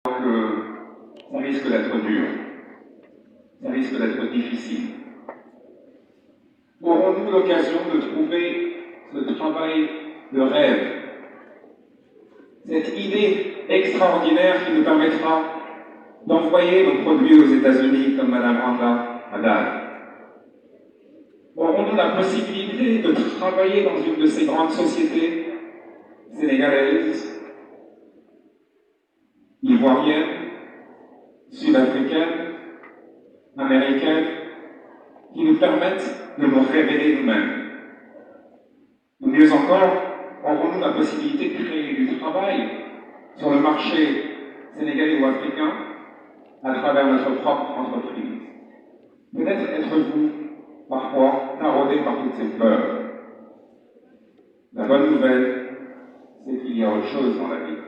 que ça risque d'être dur, ça risque d'être difficile. Aurons-nous l'occasion de trouver ce travail de rêve, cette idée extraordinaire qui nous permettra d'envoyer nos produits aux États-Unis comme Mme Randa Haddad? Aurons-nous la possibilité de travailler dans une de ces grandes sociétés sénégalaises, ivoiriennes, sud-africaines, américaines, qui nous permettent de nous révéler nous-mêmes? Ou mieux encore, aurons-nous la possibilité de créer du travail sur le marché sénégalais ou africain à travers notre propre entreprise? Peut-être êtes-vous parfois taraudé par toutes ces peurs. La bonne nouvelle, c'est qu'il y a autre chose dans la vie.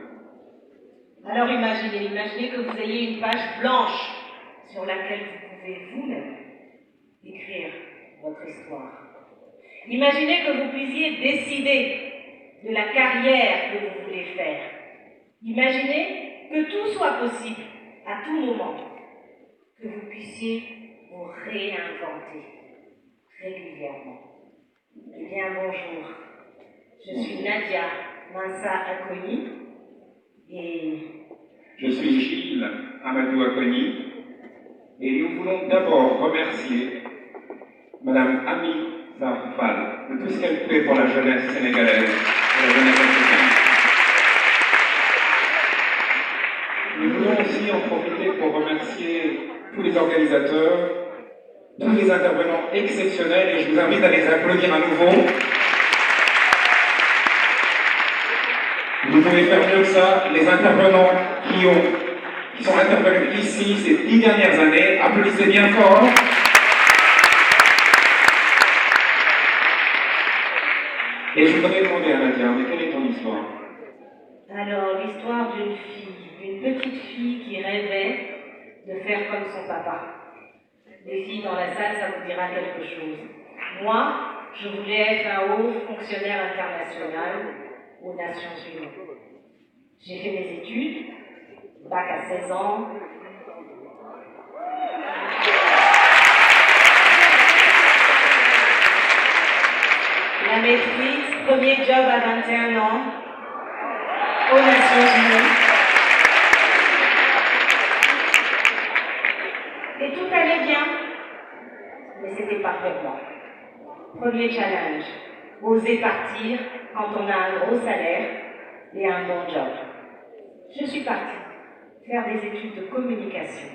Alors imaginez que vous ayez une page blanche sur laquelle vous pouvez vous-même écrire votre histoire. Imaginez que vous puissiez décider de la carrière que vous voulez faire. Imaginez que tout soit possible à tout moment, que vous puissiez vous réinventer régulièrement. Eh bien, bonjour. Je suis Nadia Mansa Akoni et je suis Gilles Amadou Akoni et nous voulons d'abord remercier Madame Ami Sarfal de tout ce qu'elle fait pour la jeunesse sénégalaise et la jeunesse africaine. Nous voulons aussi en profiter pour remercier tous les organisateurs, tous les intervenants exceptionnels, et je vous invite à les applaudir à nouveau. Vous pouvez faire mieux que ça, les intervenants qui sont intervenus ici ces 10 dernières années, applaudissez bien fort. Et je voudrais demander à Nadia, mais quelle est ton histoire? Alors, l'histoire d'une petite fille qui rêvait de faire comme son papa. Les filles dans la salle, ça vous dira quelque chose. Moi, je voulais être un haut fonctionnaire international aux Nations Unies. J'ai fait mes études, bac à 16 ans. La maîtrise, premier job à 21 ans, aux Nations Unies. Et tout allait bien, mais c'était pas pour moi. Premier challenge, oser partir quand on a un gros salaire et un bon job. Je suis partie faire des études de communication.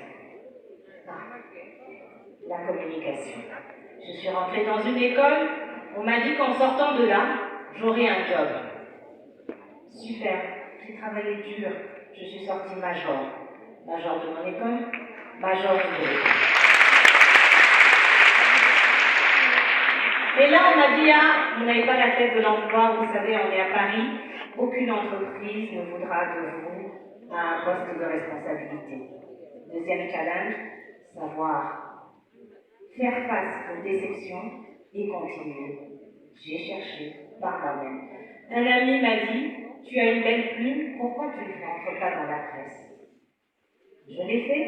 La communication. Je suis rentrée dans une école, on m'a dit qu'en sortant de là, j'aurais un job. Super, j'ai travaillé dur, je suis sortie major. Major de mon école, major de l'autre. Et là, on m'a dit, ah, vous n'avez pas la tête de l'emploi, vous savez, on est à Paris, aucune entreprise ne voudra de vous à un poste de responsabilité. Deuxième challenge, savoir faire face aux déceptions et continuer. J'ai cherché par moi-même. Un ami m'a dit, tu as une belle plume, pourquoi tu ne rentres pas dans la presse? Je l'ai fait.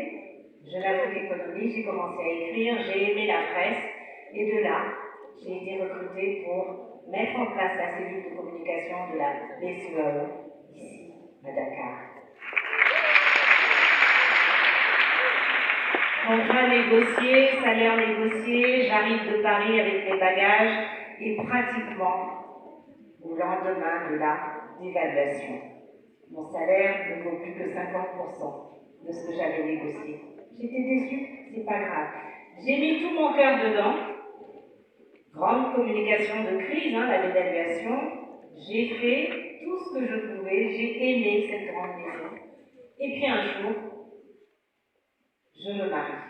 Je l'ai fait l'économie, j'ai commencé à écrire, j'ai aimé la presse, et de là, j'ai été recrutée pour mettre en place la cellule de communication de la BCEAO, ici, à Dakar. Contrat négocié, salaire négocié, j'arrive de Paris avec mes bagages, et pratiquement au lendemain de la dévaluation. Mon salaire ne vaut plus que 50% de ce que j'avais négocié. J'étais déçue, c'est pas grave. J'ai mis tout mon cœur dedans. Grande communication de crise, la dévaluation. J'ai fait tout ce que je pouvais, j'ai aimé cette grande maison. Et puis un jour, je me marie.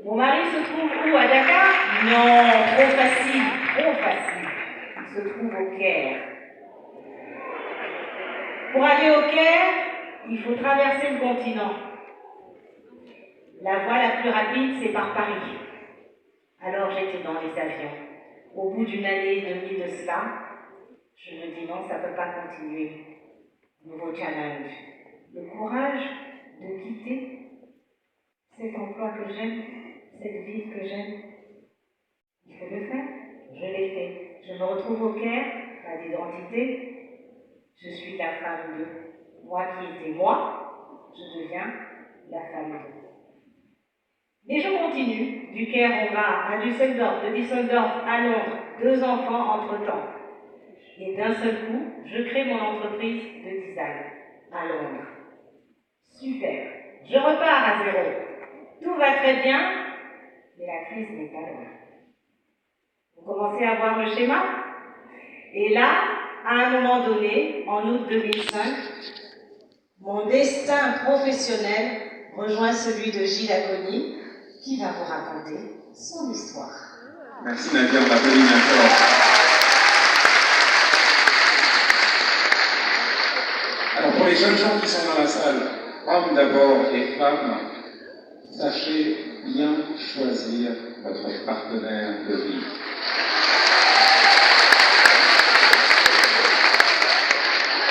Mon mari se trouve où? À Dakar? Non, trop facile, trop facile. Il se trouve au Caire. Pour aller au Caire, il faut traverser le continent. La voie la plus rapide, c'est par Paris. Alors j'étais dans les avions. Au bout d'une année et demie de cela, je me dis non, ça ne peut pas continuer. Nouveau challenge. Le courage emploi que j'aime, cette vie que j'aime. Il faut le faire. Je l'ai fait. Je me retrouve au Caire, pas d'identité. Je suis la femme de. Moi qui étais moi, je deviens la femme de. Mais je continue. Du Caire, on va à Düsseldorf, de Düsseldorf à Londres, 2 enfants entre-temps. Et d'un seul coup, je crée mon entreprise de design à Londres. Super. Je repars à zéro. Tout va très bien, mais la crise n'est pas loin. Vous commencez à voir le schéma? Et là, à un moment donné, en août 2005, mon destin professionnel rejoint celui de Gilles Agoni, qui va vous raconter son histoire. Merci Nadia, on applaudit maintenant. Alors pour les jeunes gens qui sont dans la salle, hommes d'abord et femmes, sachez bien choisir votre partenaire de vie.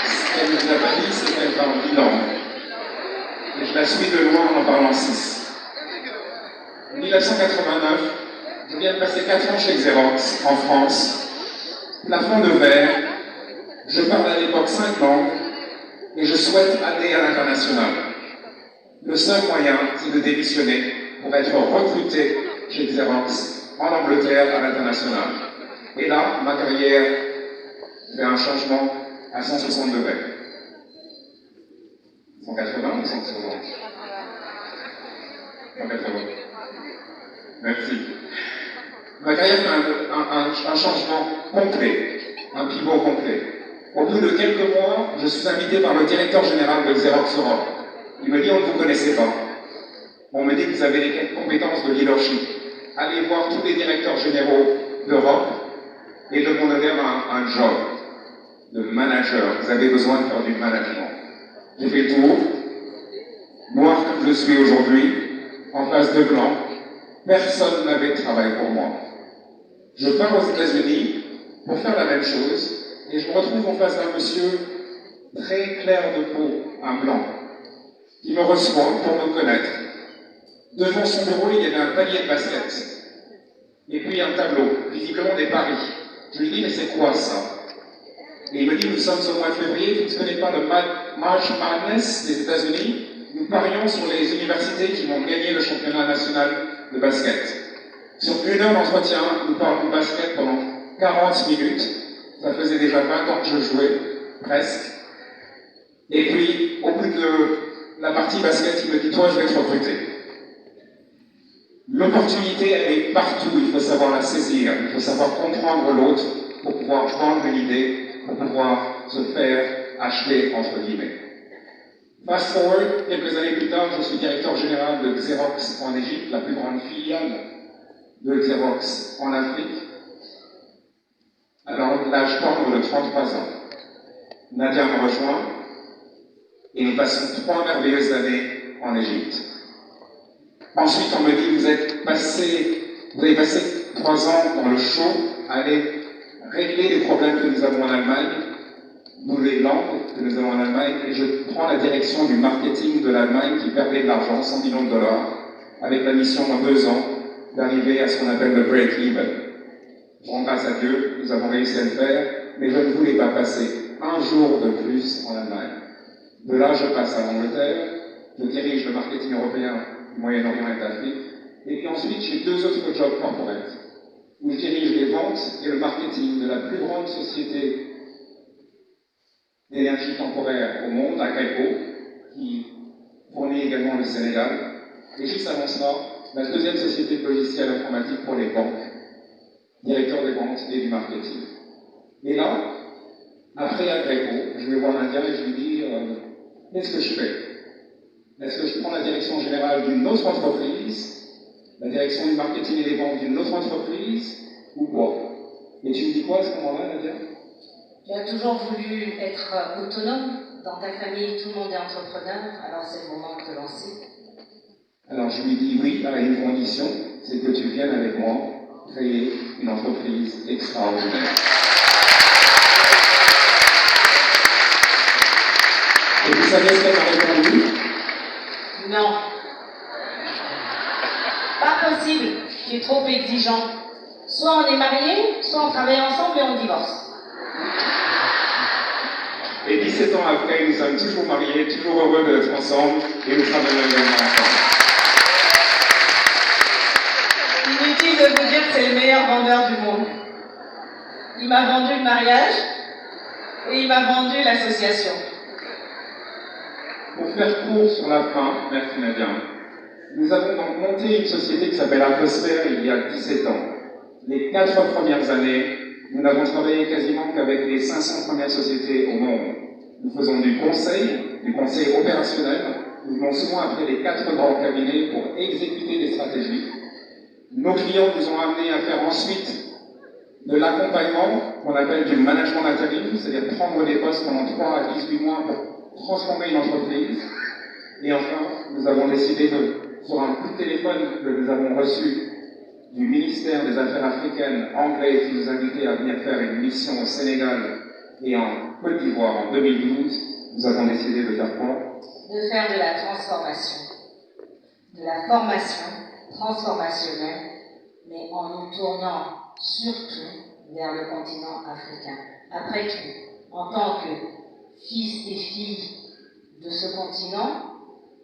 Ce qu'elle nous a pas dit, c'est qu'elle parle 10 langues. Et je la suis de loin en parlant 6. En 1989, je viens de passer 4 ans chez Xerox, en France. Plafond de verre, je parle à l'époque 5 langues, et je souhaite aller à l'international. Le seul moyen, c'est de démissionner pour être recruté chez Xerox en Angleterre à l'international. Et là, ma carrière fait un changement à 160 degrés. 180 ou 160? 180. Merci. Ma carrière fait un changement complet, un pivot complet. Au bout de quelques mois, je suis invité par le directeur général de Xerox Europe. Il me dit, on ne vous connaissait pas. On me dit que vous avez les compétences de leadership. Allez voir tous les directeurs généraux d'Europe et demandez-leur un job de manager. Vous avez besoin de faire du management. J'ai fait le tour. Noir comme je suis aujourd'hui, en face de blanc, personne n'avait de travail pour moi. Je pars aux États-Unis pour faire la même chose et je me retrouve en face d'un monsieur très clair de peau, un blanc, qui me reçoit pour me connaître. Devant son bureau, il y avait un panier de basket. Et puis un tableau, visiblement des paris. Je lui dis, mais c'est quoi ça? Et il me dit, nous sommes au mois de février, tu ne connais pas le March Madness des États-Unis? Nous parions sur les universités qui vont gagner le championnat national de basket. Sur 1 heure d'entretien, nous parlons de basket pendant 40 minutes. Ça faisait déjà 20 ans que je jouais, presque. Et puis, au bout de la partie basket, il me dit, toi, je vais te recruter. L'opportunité, elle est partout, il faut savoir la saisir, il faut savoir comprendre l'autre pour pouvoir vendre une idée, pour pouvoir se faire acheter, entre guillemets. Fast forward, quelques années plus tard, je suis directeur général de Xerox en Égypte, la plus grande filiale de Xerox en Afrique. Alors, l'âge tendre de 33 ans. Nadia me rejoint et nous passons 3 merveilleuses années en Égypte. Ensuite, on me dit, vous avez passé 3 ans dans le show à aller régler les problèmes que nous avons en Allemagne, nous les langues que nous avons en Allemagne, et je prends la direction du marketing de l'Allemagne qui perdait de l'argent, 100 millions de dollars, avec la mission en 2 ans d'arriver à ce qu'on appelle le break-even. Bon, grâce à Dieu, nous avons réussi à le faire, mais je ne voulais pas passer un jour de plus en Allemagne. De là, je passe à l'Angleterre, je dirige le marketing européen du Moyen-Orient et d'Afrique, et puis ensuite, j'ai 2 autres jobs corporate, où je dirige les ventes et le marketing de la plus grande société d'énergie temporaire au monde, à Cairo, qui fournit également le Sénégal, et juste avant cela, la 2e société de logiciels informatiques pour les banques, directeur des ventes et du marketing. Et là, après Cairo, je vais voir l'Indien et je lui dis, qu'est-ce que je fais? Est-ce que je prends la direction générale d'une autre entreprise, la direction du marketing et des ventes d'une autre entreprise, ou quoi? Et tu me dis quoi à ce moment-là, Nadia? Tu as toujours voulu être autonome. Dans ta famille, tout le monde est entrepreneur, alors c'est le moment de te lancer. Alors je lui dis oui à une condition, c'est que tu viennes avec moi créer une entreprise extraordinaire. Et vous savez ce qu'elle m'a répondu? Non. tu es trop exigeant. Soit on est mariés, soit on travaille ensemble et on divorce. Et 17 ans après, nous sommes toujours mariés, toujours heureux d'être ensemble et nous travaillons également ensemble. Inutile de vous dire que c'est le meilleur vendeur du monde. Il m'a vendu le mariage et il m'a vendu l'association. Pour faire court sur la fin, merci Nadia, nous avons donc monté une société qui s'appelle Atmosphère il y a 17 ans. Les 4 premières années, nous n'avons travaillé quasiment qu'avec les 500 premières sociétés au monde. Nous faisons du conseil opérationnel. Nous venons souvent après les 4 grands cabinets pour exécuter des stratégies. Nos clients nous ont amenés à faire ensuite de l'accompagnement qu'on appelle du management d'intérim, c'est-à-dire prendre des postes pendant 3 à 18 mois pour transformer une entreprise. Et enfin, nous avons décidé sur un coup de téléphone que nous avons reçu du ministère des Affaires africaines anglais qui nous invitait à venir faire une mission au Sénégal et en Côte d'Ivoire en 2012, nous avons décidé de faire quoi? De faire de la transformation, de la formation transformationnelle, mais en nous tournant surtout vers le continent africain. Après tout, en tant que fils et filles de ce continent,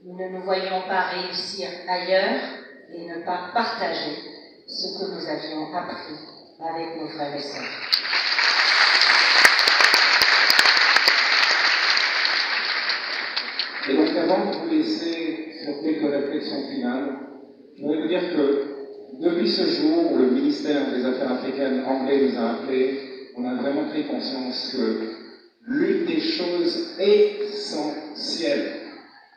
nous ne nous voyions pas réussir ailleurs et ne pas partager ce que nous avions appris avec nos frères et sœurs. Et donc avant de vous laisser sur quelques réflexions finales, je voudrais vous dire que depuis ce jour où le ministère des Affaires africaines anglais nous a appelés, on a vraiment pris conscience que l'une des choses essentielles,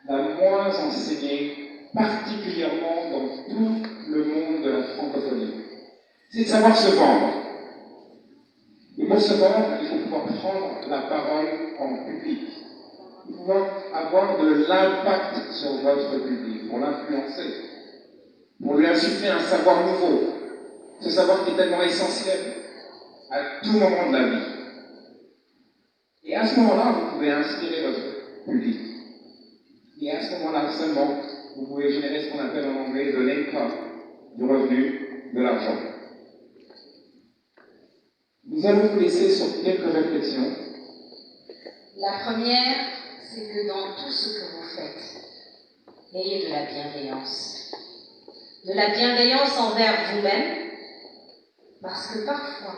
la moins enseignée, particulièrement dans tout le monde de la francophonie, c'est de savoir se vendre. Et pour se vendre, il faut pouvoir prendre la parole en public. Il faut pouvoir avoir de l'impact sur votre public, pour l'influencer, pour lui insuffler un savoir nouveau, ce savoir qui est tellement essentiel à tout moment de la vie. Et à ce moment-là, vous pouvez inspirer votre public. Et à ce moment-là seulement, vous pouvez générer ce qu'on appelle en anglais de l'income, du revenu, de l'argent. Nous allons vous laisser sur quelques réflexions. La première, c'est que dans tout ce que vous faites, ayez de la bienveillance. De la bienveillance envers vous-même, parce que parfois,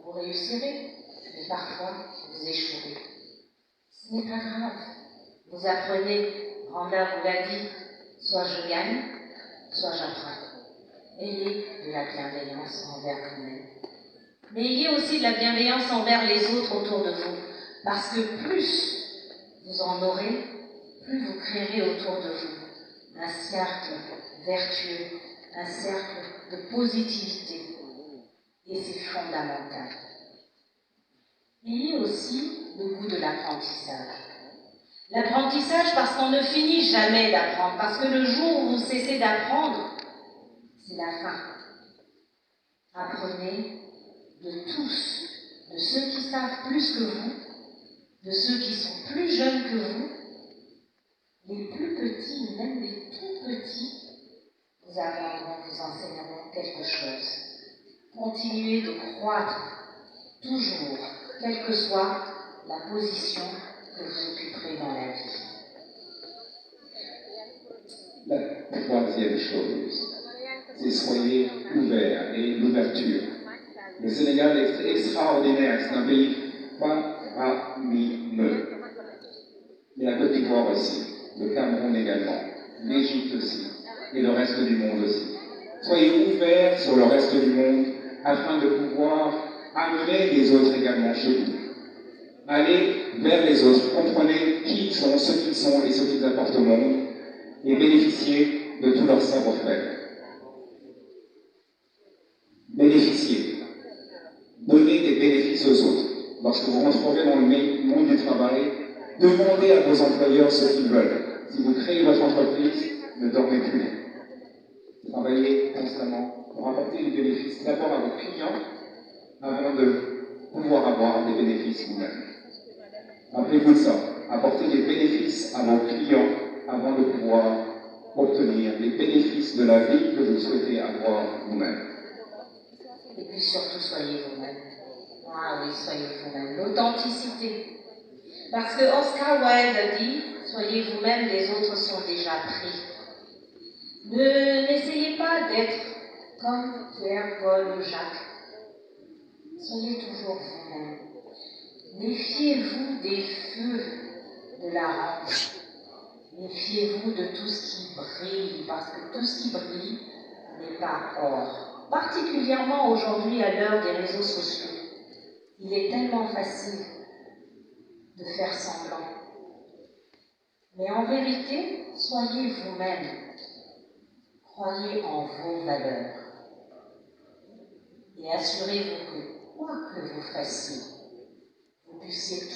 vous réussirez, mais parfois, vous échouerez. Ce n'est pas grave. Vous apprenez, Randa vous l'a dit, soit je gagne, soit j'apprends. Ayez de la bienveillance envers vous-même. Mais ayez aussi de la bienveillance envers les autres autour de vous, parce que plus vous en aurez, plus vous créerez autour de vous un cercle vertueux, un cercle de positivité. Et c'est fondamental. Ayez aussi le goût de l'apprentissage. L'apprentissage parce qu'on ne finit jamais d'apprendre, parce que le jour où vous cessez d'apprendre, c'est la fin. Apprenez de tous, de ceux qui savent plus que vous, de ceux qui sont plus jeunes que vous, les plus petits, même les tout petits, vous apprendront, vous enseigneront quelque chose. Continuez de croître, toujours, quelle que soit la position que vous occuperez dans la vie. La troisième chose, c'est soyez ouverts et l'ouverture. Le Sénégal est extraordinaire, c'est un pays faramineux. Mais la Côte d'Ivoire aussi, le Cameroun également, l'Égypte aussi, et le reste du monde aussi. Soyez ouverts sur le reste du monde afin de pouvoir amener les autres également chez vous. Allez vers les autres, comprenez qui ils sont, ce qu'ils sont et ce qu'ils apportent au monde, et bénéficiez de tout leur savoir-faire. Bénéficiez. Donnez des bénéfices aux autres. Lorsque vous rentrerez dans le monde du travail, demandez à vos employeurs ce qu'ils veulent. Si vous créez votre entreprise, ne dormez plus. Travaillez constamment pour apporter des bénéfices d'abord à vos clients avant de pouvoir avoir des bénéfices vous-même. Rappelez-vous de ça. Apportez des bénéfices à vos clients avant de pouvoir obtenir les bénéfices de la vie que vous souhaitez avoir vous-même. Et puis surtout, soyez vous-même. Ah oui, soyez vous-même. L'authenticité. Parce que Oscar Wilde dit, soyez vous-même, les autres sont déjà pris. N'essayez pas d'être comme Pierre, Paul ou Jacques. Soyez toujours vous-même. Méfiez-vous des feux de la rampe. Méfiez-vous de tout ce qui brille, parce que tout ce qui brille n'est pas or. Particulièrement aujourd'hui, à l'heure des réseaux sociaux, il est tellement facile de faire semblant. Mais en vérité, soyez vous-même. Croyez en vos valeurs. Et assurez-vous que, quoi que vous fassiez, vous puissiez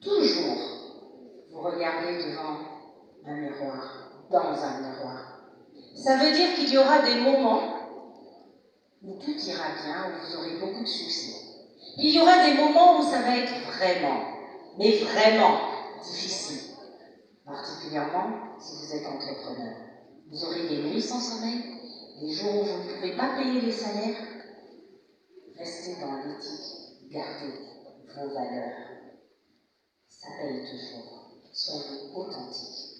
toujours, vous regarder devant un miroir, dans un miroir. Ça veut dire qu'il y aura des moments où tout ira bien, où vous aurez beaucoup de succès. Puis il y aura des moments où ça va être mais vraiment difficile. Particulièrement si vous êtes entrepreneur. Vous aurez des nuits sans sommeil, des jours où vous ne pouvez pas payer les salaires. Restez dans l'éthique, gardez vos valeurs. Ça paye toujours. Soyez authentiques.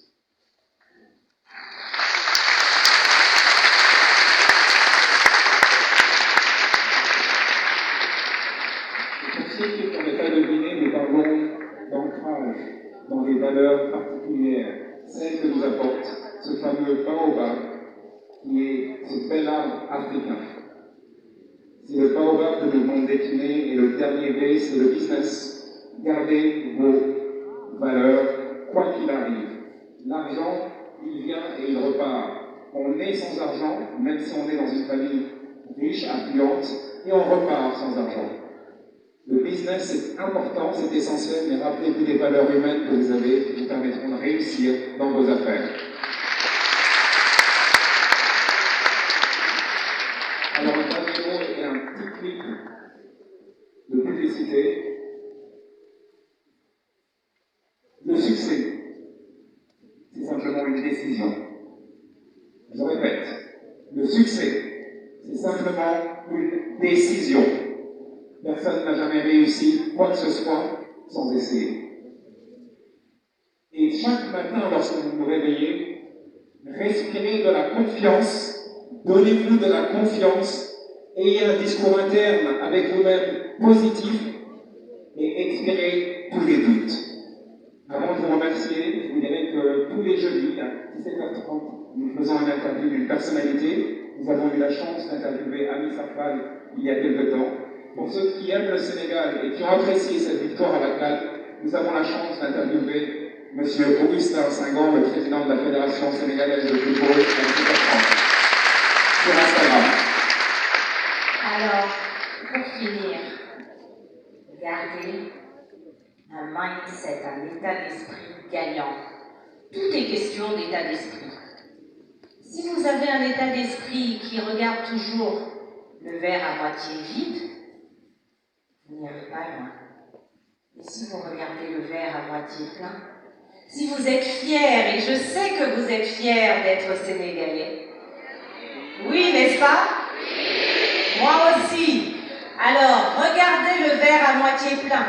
Pour ceux qui n'ont pas deviné, nous parlons d'ancrage dans les valeurs particulières, celles que nous apporte ce fameux baobab, qui est ce bel arbre africain. C'est le baobab que nous voulons décliner, et le dernier B, c'est le business. Gardez vos valeurs, quoi qu'il arrive. L'argent, il vient et il repart. On est sans argent, même si on est dans une famille riche, affluente, et on repart sans argent. Le business, c'est important, c'est essentiel, mais rappelez-vous des valeurs humaines que vous avez qui vous permettront de réussir dans vos affaires. Alors, un dernier mot et un petit clip de publicité. Le succès, c'est simplement une décision. Je répète, le succès, c'est simplement une décision. Personne n'a jamais réussi quoi que ce soit sans essayer. Et chaque matin, lorsque vous vous réveillez, respirez de la confiance, donnez-vous de la confiance, ayez un discours interne avec vous-même positif et expirez tous les doutes. Avant de vous remercier, je vous dirais que tous les jeudis, à 17h30, nous faisons une interview d'une personnalité. Nous avons eu la chance d'interviewer Ami Safal il y a quelque temps. Pour ceux qui aiment le Sénégal et qui ont apprécié cette victoire à la CAN, nous avons la chance d'interviewer M. Augustin Senghor, le président de la Fédération sénégalaise de football, à 17h30, sur Instagram. Alors, pour finir, gardez un mindset, un état d'esprit gagnant. Tout est question d'état d'esprit. Si vous avez un état d'esprit qui regarde toujours le verre à moitié vide, vous n'irez pas loin. Et si vous regardez le verre à moitié plein, si vous êtes fiers, et je sais que vous êtes fiers d'être Sénégalais, oui, n'est-ce pas? Moi aussi. Alors, regardez le verre à moitié plein.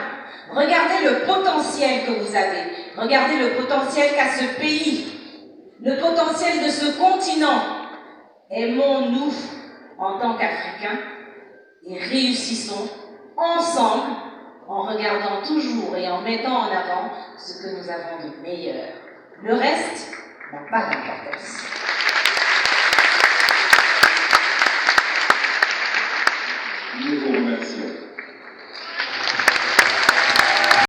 Regardez le potentiel que vous avez. Regardez le potentiel qu'a ce pays. Le potentiel de ce continent. Aimons-nous en tant qu'Africains et réussissons ensemble en regardant toujours et en mettant en avant ce que nous avons de meilleur. Le reste n'a pas d'importance.